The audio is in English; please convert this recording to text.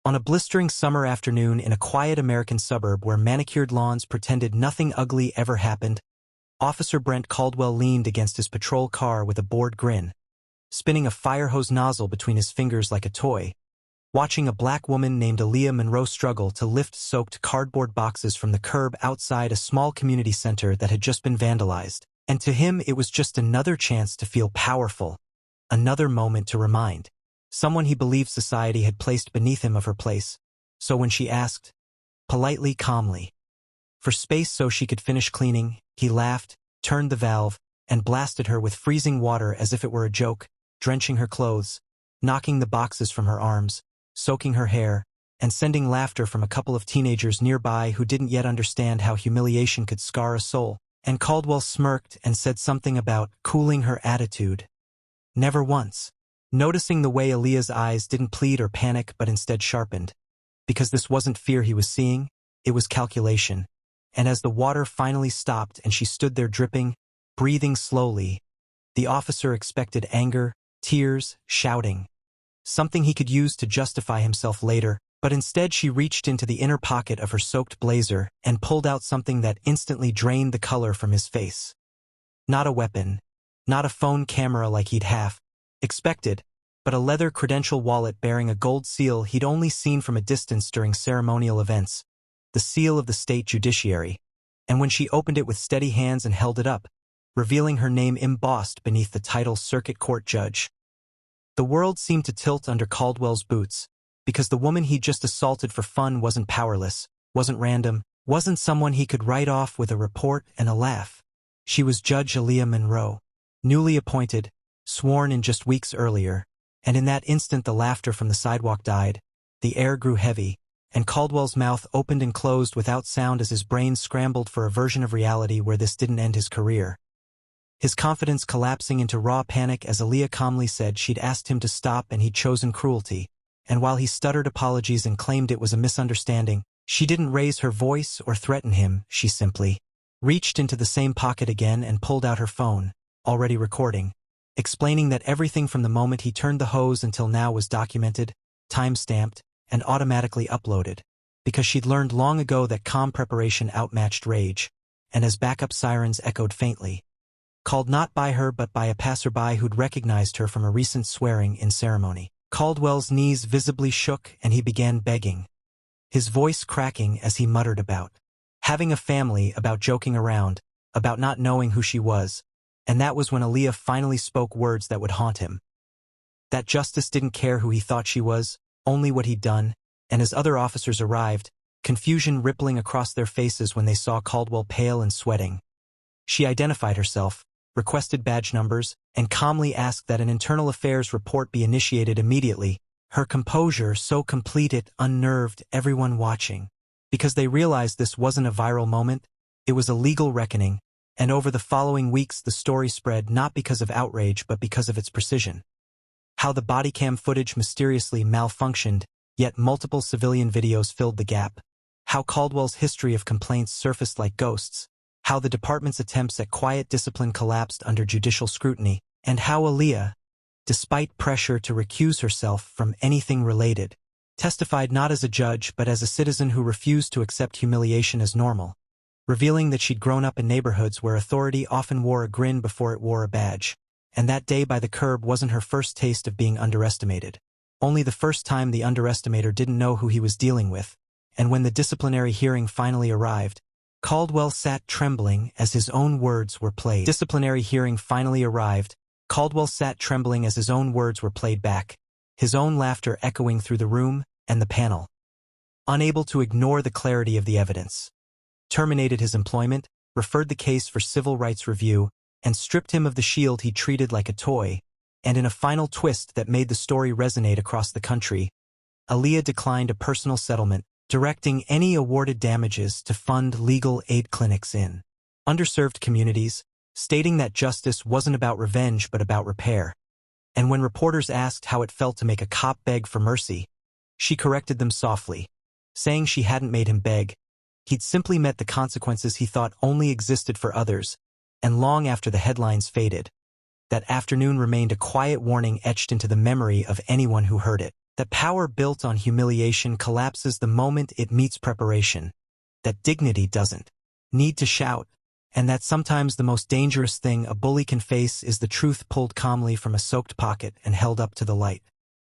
On a blistering summer afternoon in a quiet American suburb where manicured lawns pretended nothing ugly ever happened, Officer Brent Caldwell leaned against his patrol car with a bored grin, spinning a fire hose nozzle between his fingers like a toy, watching a black woman named Aaliyah Monroe struggle to lift soaked cardboard boxes from the curb outside a small community center that had just been vandalized. And to him it was just another chance to feel powerful, another moment to remind someone he believed society had placed beneath him of her place. So when she asked, politely, calmly, for space so she could finish cleaning, he laughed, turned the valve, and blasted her with freezing water as if it were a joke, drenching her clothes, knocking the boxes from her arms, soaking her hair, and sending laughter from a couple of teenagers nearby who didn't yet understand how humiliation could scar a soul. And Caldwell smirked and said something about cooling her attitude. Never once. Noticing the way Aaliyah's eyes didn't plead or panic but instead sharpened. Because this wasn't fear he was seeing, it was calculation. And as the water finally stopped and she stood there dripping, breathing slowly, the officer expected anger, tears, shouting. Something he could use to justify himself later, but instead she reached into the inner pocket of her soaked blazer and pulled out something that instantly drained the color from his face. Not a weapon, not a phone camera like he'd half expected, but a leather credential wallet bearing a gold seal he'd only seen from a distance during ceremonial events, the seal of the state judiciary. And when she opened it with steady hands and held it up, revealing her name embossed beneath the title Circuit Court Judge, the world seemed to tilt under Caldwell's boots, because the woman he'd just assaulted for fun wasn't powerless, wasn't random, wasn't someone he could write off with a report and a laugh. She was Judge Aaliyah Monroe, newly appointed, sworn in just weeks earlier, and in that instant the laughter from the sidewalk died, the air grew heavy, and Caldwell's mouth opened and closed without sound as his brain scrambled for a version of reality where this didn't end his career. His confidence collapsing into raw panic as Aaliyah calmly said she'd asked him to stop and he'd chosen cruelty, and while he stuttered apologies and claimed it was a misunderstanding, she didn't raise her voice or threaten him, she simply reached into the same pocket again and pulled out her phone, already recording, explaining that everything from the moment he turned the hose until now was documented, time-stamped, and automatically uploaded, because she'd learned long ago that calm preparation outmatched rage, and as backup sirens echoed faintly, called not by her but by a passerby who'd recognized her from a recent swearing-in ceremony, Caldwell's knees visibly shook and he began begging, his voice cracking as he muttered about having a family, about joking around, about not knowing who she was, and that was when Aaliyah finally spoke words that would haunt him. That justice didn't care who he thought she was, only what he'd done, and as other officers arrived, confusion rippling across their faces when they saw Caldwell pale and sweating. She identified herself, requested badge numbers, and calmly asked that an internal affairs report be initiated immediately, her composure so complete it unnerved everyone watching. Because they realized this wasn't a viral moment, it was a legal reckoning, and over the following weeks the story spread not because of outrage but because of its precision. How the body cam footage mysteriously malfunctioned, yet multiple civilian videos filled the gap. How Caldwell's history of complaints surfaced like ghosts. How the department's attempts at quiet discipline collapsed under judicial scrutiny, and how Aaliyah, despite pressure to recuse herself from anything related, testified not as a judge but as a citizen who refused to accept humiliation as normal, revealing that she'd grown up in neighborhoods where authority often wore a grin before it wore a badge, and that day by the curb wasn't her first taste of being underestimated, only the first time the underestimator didn't know who he was dealing with, and when the disciplinary hearing finally arrived, Caldwell sat trembling as his own words were played. Disciplinary hearing finally arrived, Caldwell sat trembling as his own words were played back, his own laughter echoing through the room and the panel. Unable to ignore the clarity of the evidence, terminated his employment, referred the case for civil rights review, and stripped him of the shield he treated like a toy, and in a final twist that made the story resonate across the country, Aaliyah declined a personal settlement, directing any awarded damages to fund legal aid clinics in underserved communities, stating that justice wasn't about revenge but about repair. And when reporters asked how it felt to make a cop beg for mercy, she corrected them softly, saying she hadn't made him beg. He'd simply met the consequences he thought only existed for others, and long after the headlines faded, that afternoon remained a quiet warning etched into the memory of anyone who heard it. That power built on humiliation collapses the moment it meets preparation. That dignity doesn't need to shout. And that sometimes the most dangerous thing a bully can face is the truth pulled calmly from a soaked pocket and held up to the light.